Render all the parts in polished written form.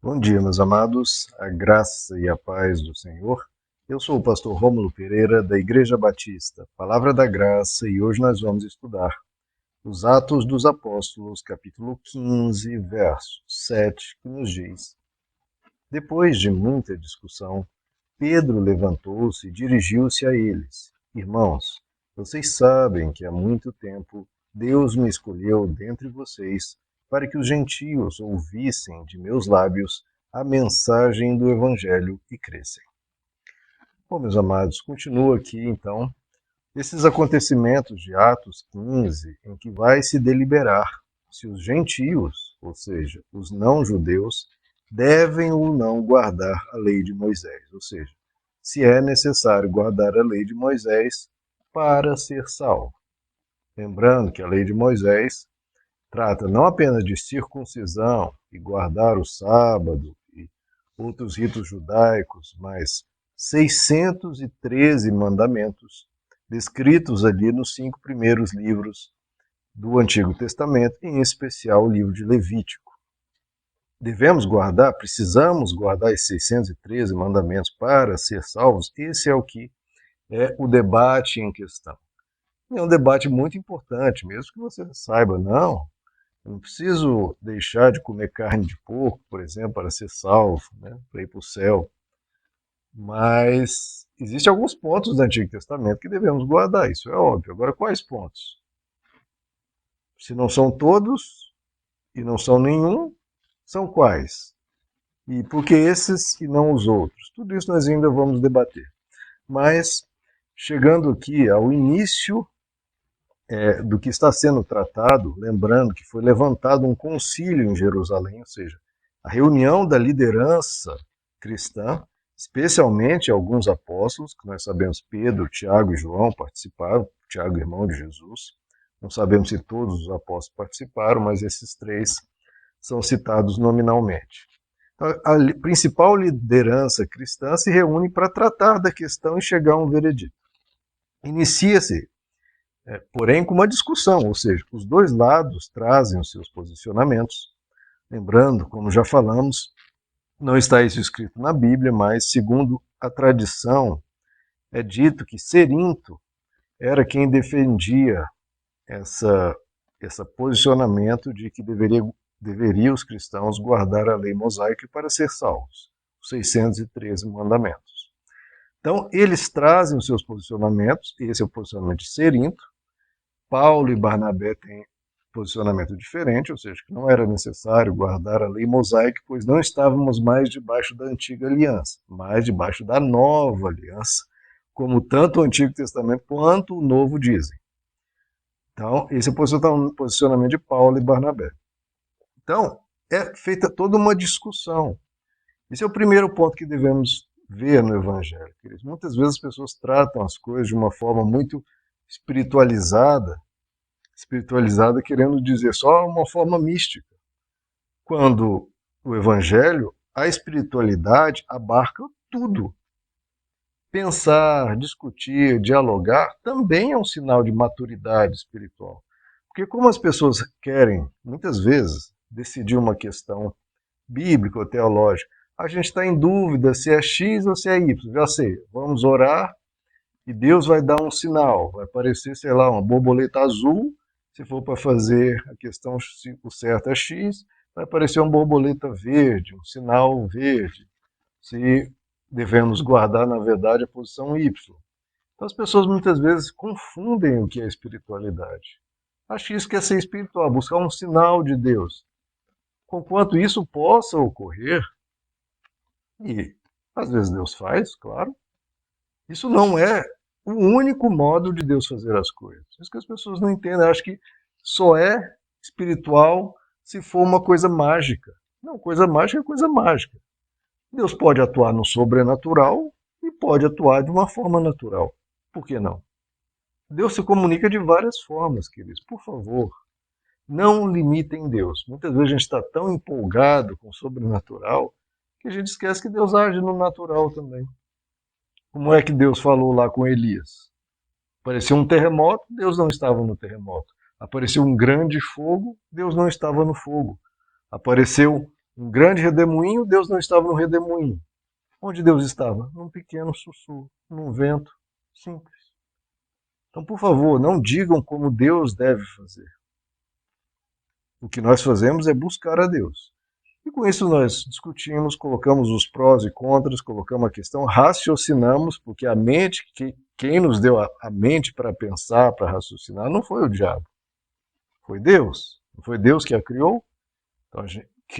Bom dia, meus amados, a graça e a paz do Senhor. Eu sou o pastor Rômulo Pereira, da Igreja Batista, Palavra da Graça, e hoje nós vamos estudar os Atos dos Apóstolos, capítulo 15, verso 7, que nos diz: Depois de muita discussão, Pedro levantou-se e dirigiu-se a eles. Irmãos, vocês sabem que há muito tempo Deus me escolheu dentre vocês para que os gentios ouvissem de meus lábios a mensagem do Evangelho e crescem. Bom, meus amados, continua aqui então esses acontecimentos de Atos 15, em que vai se deliberar se os gentios, ou seja, os não-judeus, devem ou não guardar a lei de Moisés, ou seja, se é necessário guardar a lei de Moisés para ser salvo. Lembrando que a lei de Moisés trata não apenas de circuncisão e guardar o sábado e outros ritos judaicos, mas 613 mandamentos descritos ali nos 5 primeiros livros do Antigo Testamento, em especial o livro de Levítico. Devemos guardar, precisamos guardar esses 613 mandamentos para ser salvos? Esse é o que é o debate em questão. É um debate muito importante, mesmo que você saiba, não, eu não preciso deixar de comer carne de porco, por exemplo, para ser salvo, né, para ir para o céu. Mas existem alguns pontos do Antigo Testamento que devemos guardar, isso é óbvio. Agora, quais pontos? Se não são todos e não são nenhum, são quais? E por que esses e não os outros? Tudo isso nós ainda vamos debater. Mas, chegando aqui ao início do que está sendo tratado, lembrando que foi levantado um concílio em Jerusalém, ou seja, a reunião da liderança cristã, especialmente alguns apóstolos, que nós sabemos Pedro, Tiago e João participaram, Tiago, irmão de Jesus. Não sabemos se todos os apóstolos participaram, mas esses 3 são citados nominalmente. Então, a principal liderança cristã se reúne para tratar da questão e chegar a um veredito. Inicia-se porém com uma discussão, ou seja, os dois lados trazem os seus posicionamentos. Lembrando, como já falamos, não está isso escrito na Bíblia, mas segundo a tradição, é dito que Cerinto era quem defendia esse posicionamento de que deveria os cristãos guardar a lei mosaica para ser salvos, os 613 mandamentos. Então, eles trazem os seus posicionamentos, esse é o posicionamento de Cerinto. Paulo e Barnabé têm posicionamento diferente, ou seja, que não era necessário guardar a lei mosaica, pois não estávamos mais debaixo da antiga aliança, mas debaixo da nova aliança, como tanto o Antigo Testamento quanto o Novo dizem. Então, esse é o posicionamento de Paulo e Barnabé. Então, é feita toda uma discussão. Esse é o primeiro ponto que devemos ver no Evangelho. Muitas vezes as pessoas tratam as coisas de uma forma muito espiritualizada querendo dizer só uma forma mística, quando o Evangelho, a espiritualidade abarca tudo. Pensar, discutir, dialogar também é um sinal de maturidade espiritual. Porque como as pessoas querem, muitas vezes, decidir uma questão bíblica ou teológica, a gente está em dúvida se é X ou se é Y. Já sei, vamos orar e Deus vai dar um sinal. Vai aparecer, sei lá, uma borboleta azul. Se for para fazer a questão, o certo é X, vai aparecer uma borboleta verde, um sinal verde. Se devemos guardar, na verdade, a posição Y. Então as pessoas muitas vezes confundem o que é espiritualidade. Acho que isso quer ser espiritual, buscar um sinal de Deus. Conquanto isso possa ocorrer, e às vezes Deus faz, claro, isso não é o único modo de Deus fazer as coisas. Isso que as pessoas não entendem. Acho que só é espiritual se for uma coisa mágica. Não, coisa mágica é coisa mágica. Deus pode atuar no sobrenatural e pode atuar de uma forma natural. Por que não? Deus se comunica de várias formas, queridos. Por favor, não limitem Deus. Muitas vezes a gente está tão empolgado com o sobrenatural que a gente esquece que Deus age no natural também. Como é que Deus falou lá com Elias? Apareceu um terremoto, Deus não estava no terremoto. Apareceu um grande fogo, Deus não estava no fogo. Apareceu Um grande redemoinho, Deus não estava no redemoinho. Onde Deus estava? Num pequeno sussurro, num vento simples. Então, por favor, não digam como Deus deve fazer. O que nós fazemos é buscar a Deus. E com isso nós discutimos, colocamos os prós e contras, colocamos a questão, raciocinamos, porque a mente, quem nos deu a mente para pensar, para raciocinar, não foi o diabo, foi Deus. Não foi Deus que a criou? Então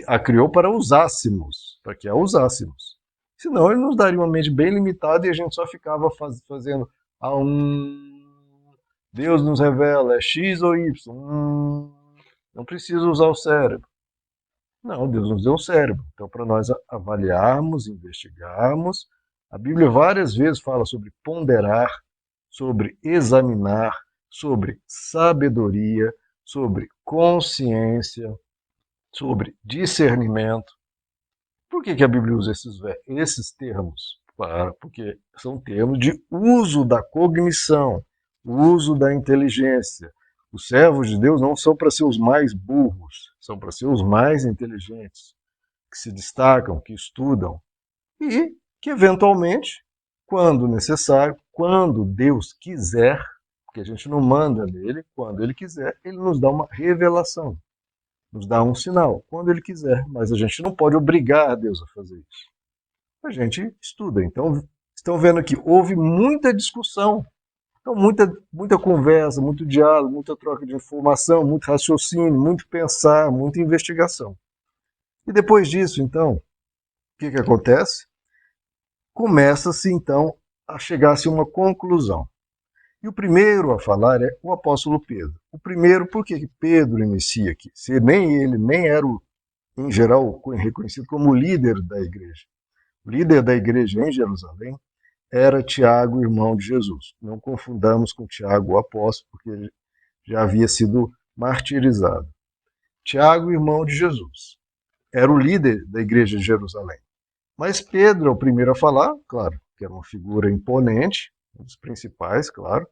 a criou para usássemos, para que a usássemos. Senão ele nos daria uma mente bem limitada e a gente só ficava fazendo Deus nos revela, é X ou Y. Não precisa usar o cérebro. Não, Deus nos deu um cérebro. Então, para nós avaliarmos, investigarmos, a Bíblia várias vezes fala sobre ponderar, sobre examinar, sobre sabedoria, sobre consciência, sobre discernimento. Por que a Bíblia usa esses termos? Porque são termos de uso da cognição, uso da inteligência. Os servos de Deus não são para ser os mais burros, são para ser os mais inteligentes, que se destacam, que estudam e que, eventualmente, quando necessário, quando Deus quiser, porque a gente não manda nele, quando ele quiser, ele nos dá uma revelação, nos dá um sinal, quando ele quiser, mas a gente não pode obrigar a Deus a fazer isso. A gente estuda. Então, estão vendo que houve muita discussão. Então, muita conversa, muito diálogo, muita troca de informação, muito raciocínio, muito pensar, muita investigação. E depois disso, então, o que acontece? Começa-se, então, a chegar-se a uma conclusão. E o primeiro a falar é o apóstolo Pedro. O primeiro, por que Pedro inicia aqui? Se nem ele, nem era, em geral, reconhecido como líder da igreja. O líder da igreja em Jerusalém era Tiago, irmão de Jesus. Não confundamos com Tiago, o apóstolo, porque ele já havia sido martirizado. Tiago, irmão de Jesus, era o líder da igreja de Jerusalém. Mas Pedro é o primeiro a falar, claro, que era uma figura imponente, um dos principais, claro,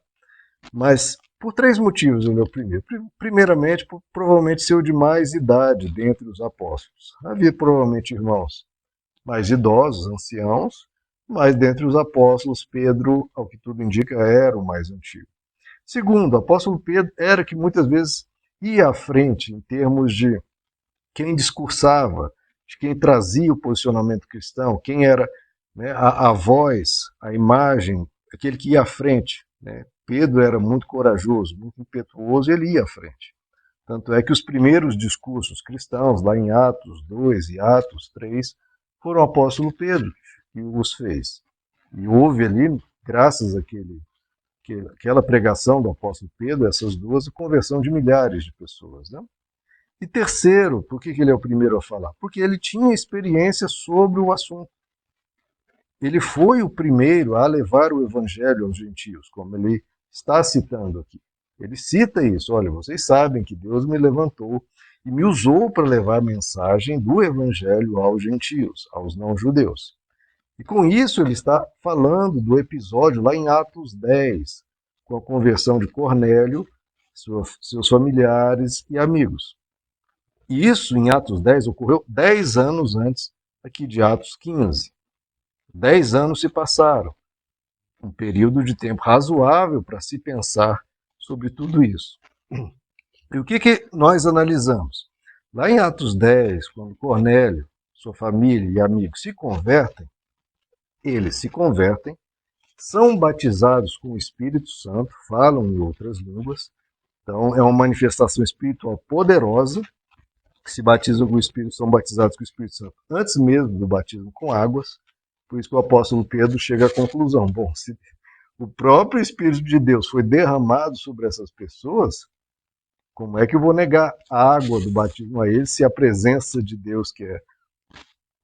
mas por três motivos ele é o primeiro. Primeiramente, por provavelmente ser o de mais idade dentre os apóstolos. Havia provavelmente irmãos mais idosos, anciãos, mas dentre os apóstolos, Pedro, ao que tudo indica, era o mais antigo. Segundo, o apóstolo Pedro era que muitas vezes ia à frente em termos de quem discursava, de quem trazia o posicionamento cristão, quem era, né, a voz, a imagem, aquele que ia à frente. Né? Pedro era muito corajoso, muito impetuoso, e ele ia à frente. Tanto é que os primeiros discursos cristãos, lá em Atos 2 e Atos 3, foram o apóstolo Pedro que os fez. E houve ali, graças àquela pregação do apóstolo Pedro, essas duas, a conversão de milhares de pessoas. Né? E terceiro, por que ele é o primeiro a falar? Porque ele tinha experiência sobre o assunto. Ele foi o primeiro a levar o evangelho aos gentios, como ele está citando aqui. Ele cita isso, olha, vocês sabem que Deus me levantou e me usou para levar a mensagem do evangelho aos gentios, aos não-judeus. E com isso ele está falando do episódio lá em Atos 10, com a conversão de Cornélio, seus familiares e amigos. E isso em Atos 10 ocorreu 10 anos antes aqui de Atos 15. 10 anos se passaram, um período de tempo razoável para se pensar sobre tudo isso. E o que nós analisamos? Lá em Atos 10, quando Cornélio, sua família e amigos se convertem, eles se convertem, são batizados com o Espírito Santo, falam em outras línguas, então é uma manifestação espiritual poderosa, que se batizam com o Espírito, são batizados com o Espírito Santo antes mesmo do batismo com águas, por isso que o apóstolo Pedro chega à conclusão, bom, se o próprio Espírito de Deus foi derramado sobre essas pessoas, como é que eu vou negar a água do batismo a eles se a presença de Deus, que é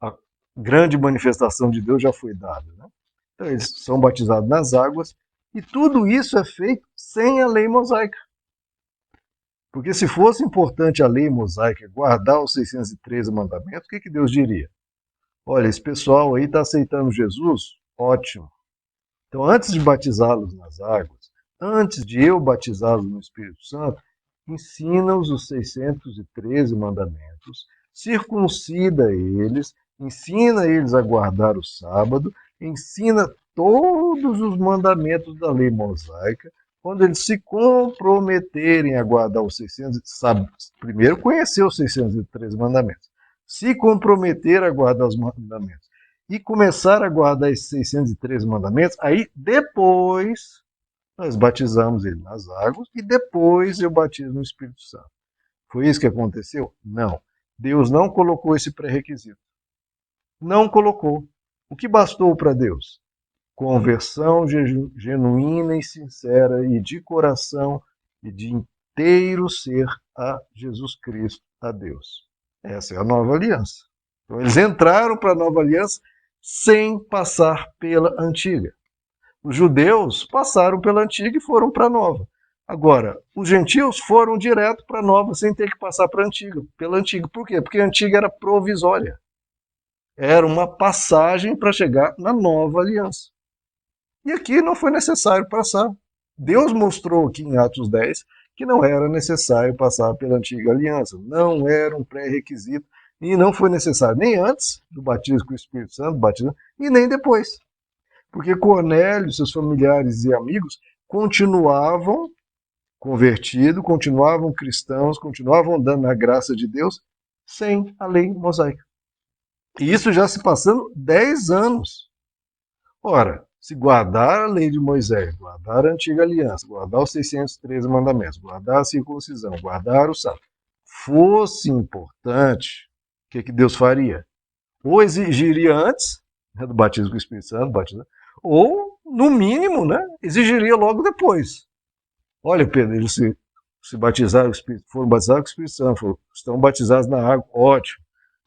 a grande manifestação de Deus, já foi dada? Né? Então eles são batizados nas águas e tudo isso é feito sem a lei mosaica. Porque se fosse importante a lei mosaica guardar os 613 mandamentos, o que Deus diria? Olha, esse pessoal aí está aceitando Jesus? Ótimo. Então, antes de batizá-los nas águas, antes de eu batizá-los no Espírito Santo, ensina-os os 613 mandamentos, circuncida eles, ensina eles a guardar o sábado, ensina todos os mandamentos da lei mosaica. Quando eles se comprometerem a guardar os 600, sabe, primeiro conhecer os 613 mandamentos, se comprometer a guardar os mandamentos e começar a guardar esses 613 mandamentos, aí depois nós batizamos ele nas águas e depois eu batizo no Espírito Santo. Foi isso que aconteceu? Não. Deus não colocou esse pré-requisito. Não colocou. O que bastou para Deus? Conversão genuína e sincera e de coração e de inteiro ser a Jesus Cristo, a Deus. Essa é a nova aliança. Então eles entraram para a nova aliança sem passar pela antiga. Os judeus passaram pela antiga e foram para a nova. Agora, os gentios foram direto para a nova sem ter que passar pela antiga. Por quê? Porque a antiga era provisória. Era uma passagem para chegar na nova aliança. E aqui não foi necessário passar. Deus mostrou aqui em Atos 10 que não era necessário passar pela antiga aliança. Não era um pré-requisito e não foi necessário nem antes do batismo com o Espírito Santo, e nem depois. Porque Cornélio, seus familiares e amigos continuavam convertidos, continuavam cristãos, continuavam andando na graça de Deus sem a lei mosaica. E isso já se passando 10 anos. Ora, se guardar a lei de Moisés, guardar a antiga aliança, guardar os 613 mandamentos, guardar a circuncisão, guardar o sábado, fosse importante, o que Deus faria? Ou exigiria antes, do batismo com o Espírito Santo, ou, no mínimo, exigiria logo depois. Olha, Pedro, eles se batizaram, foram batizados com o Espírito Santo, estão batizados na água, ótimo.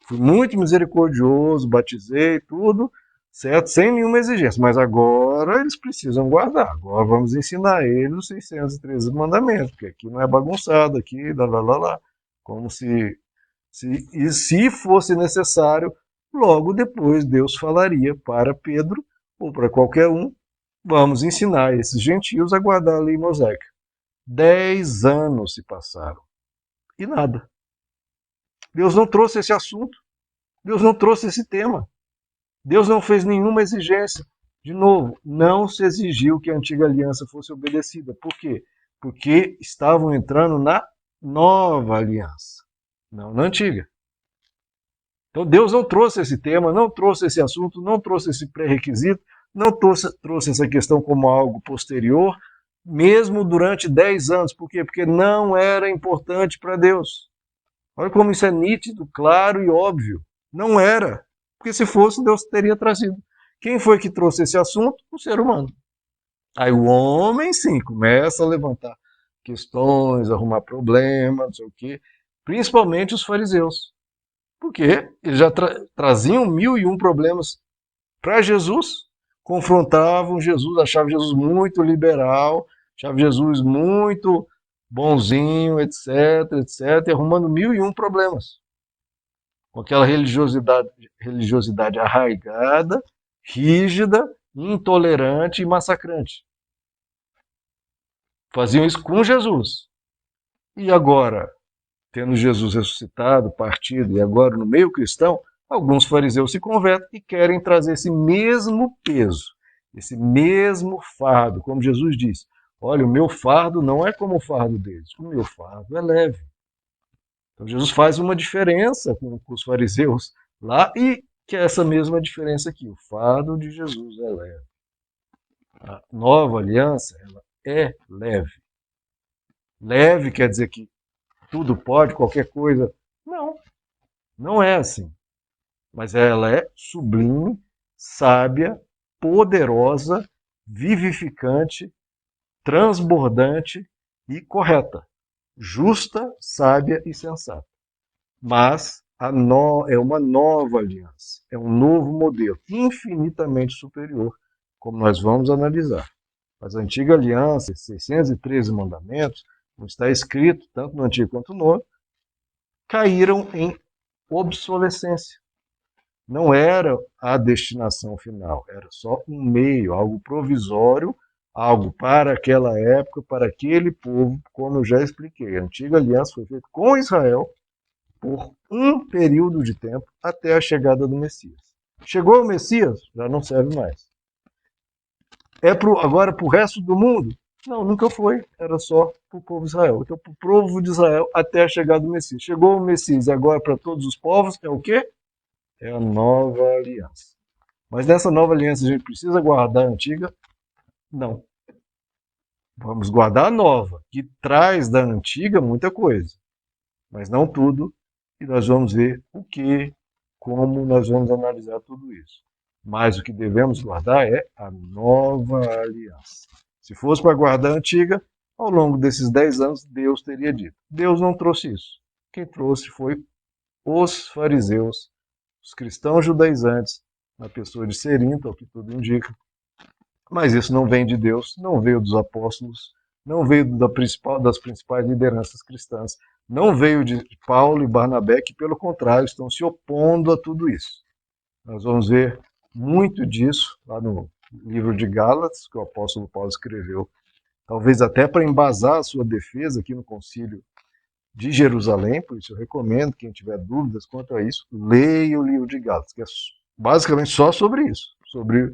Fui muito misericordioso, batizei tudo, certo? Sem nenhuma exigência. Mas agora eles precisam guardar. Agora vamos ensinar a eles os 613 mandamentos, porque aqui não é bagunçado, aqui, como se fosse necessário, logo depois Deus falaria para Pedro, ou para qualquer um, vamos ensinar esses gentios a guardar a lei mosaica. 10 anos se passaram. E nada. Deus não trouxe esse assunto. Deus não trouxe esse tema. Deus não fez nenhuma exigência. De novo, não se exigiu que a antiga aliança fosse obedecida. Por quê? Porque estavam entrando na nova aliança, não na antiga. Então Deus não trouxe esse tema, não trouxe esse assunto, não trouxe esse pré-requisito, não trouxe essa questão como algo posterior, mesmo durante 10 anos. Por quê? Porque não era importante para Deus. Olha como isso é nítido, claro e óbvio. Não era. Porque se fosse, Deus teria trazido. Quem foi que trouxe esse assunto? O ser humano. Aí o homem, sim, começa a levantar questões, arrumar problemas, não sei o quê. Principalmente os fariseus. Porque eles já traziam 1001 problemas para Jesus, confrontavam Jesus, achavam Jesus muito liberal, achavam Jesus muito bonzinho, etc, e arrumando 1001 problemas. Com aquela religiosidade arraigada, rígida, intolerante e massacrante. Faziam isso com Jesus. E agora, tendo Jesus ressuscitado, partido, e agora no meio cristão, alguns fariseus se convertem e querem trazer esse mesmo peso, esse mesmo fardo, como Jesus disse. Olha, o meu fardo não é como o fardo deles, o meu fardo é leve. Então Jesus faz uma diferença com os fariseus lá e que é essa mesma diferença aqui. O fardo de Jesus é leve. A nova aliança, ela é leve. Leve quer dizer que tudo pode, qualquer coisa. Não, não é assim. Mas ela é sublime, sábia, poderosa, vivificante, transbordante e correta. Justa, sábia e sensata. Mas é uma nova aliança, é um novo modelo, infinitamente superior, como nós vamos analisar. Mas a antiga aliança, 613 mandamentos, como está escrito, tanto no Antigo quanto no Novo, caíram em obsolescência. Não era a destinação final, era só um meio, algo provisório, algo para aquela época, para aquele povo, como eu já expliquei. A antiga aliança foi feita com Israel, por um período de tempo até a chegada do Messias. Chegou o Messias, já não serve mais. Agora para o resto do mundo? Não, nunca foi. Era só para o povo de Israel. Então, para o povo de Israel até a chegada do Messias. Chegou o Messias, agora para todos os povos é o quê? É a nova aliança. Mas nessa nova aliança a gente precisa guardar a antiga? Não. Vamos guardar a nova, que traz da antiga muita coisa, mas não tudo. E nós vamos ver o que, como nós vamos analisar tudo isso. Mas o que devemos guardar é a nova aliança. Se fosse para guardar a antiga, ao longo desses 10 anos, Deus teria dito. Deus não trouxe isso. Quem trouxe foi os fariseus, os cristãos judaizantes, na pessoa de Cerinto, ao que tudo indica. Mas isso não vem de Deus, não veio dos apóstolos, não veio das principais lideranças cristãs, não veio de Paulo e Barnabé, que, pelo contrário, estão se opondo a tudo isso. Nós vamos ver muito disso lá no livro de Gálatas, que o apóstolo Paulo escreveu, talvez até para embasar a sua defesa aqui no concílio de Jerusalém. Por isso eu recomendo, quem tiver dúvidas quanto a isso, leia o livro de Gálatas, que é basicamente só sobre isso, sobre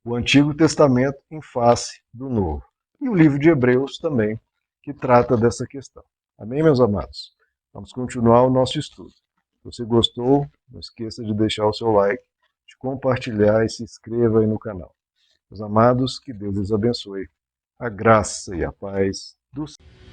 o Antigo Testamento em face do Novo. E o livro de Hebreus também, que trata dessa questão. Amém, meus amados? Vamos continuar o nosso estudo. Se você gostou, não esqueça de deixar o seu like, de compartilhar e se inscreva aí no canal. Meus amados, que Deus os abençoe. A graça e a paz do Senhor.